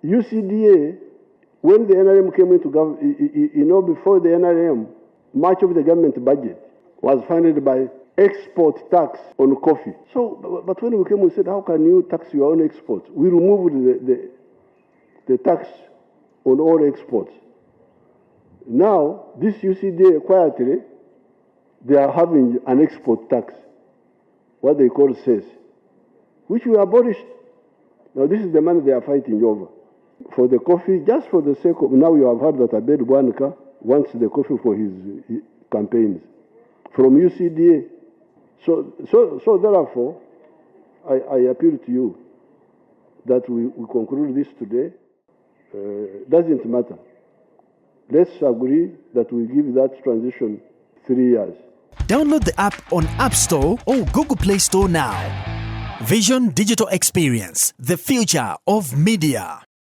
UCDA, when the NRM came into government, before the NRM, much of the government budget was funded by export tax on coffee. So, but when we came, we said, how can you tax your own exports? We removed the tax on all exports. Now, this UCDA, quietly, they are having an export tax, what they call cess, which we abolished. Now, this is the money they are fighting over. For the coffee, just for the sake of, now you have heard that Abed Bwanika wants the coffee for his campaigns from UCDA. So therefore, I appeal to you that we conclude this today. Doesn't matter. Let's agree that we give that transition 3 years. Download the app on App Store or Google Play Store now. Vision Digital Experience, the future of media.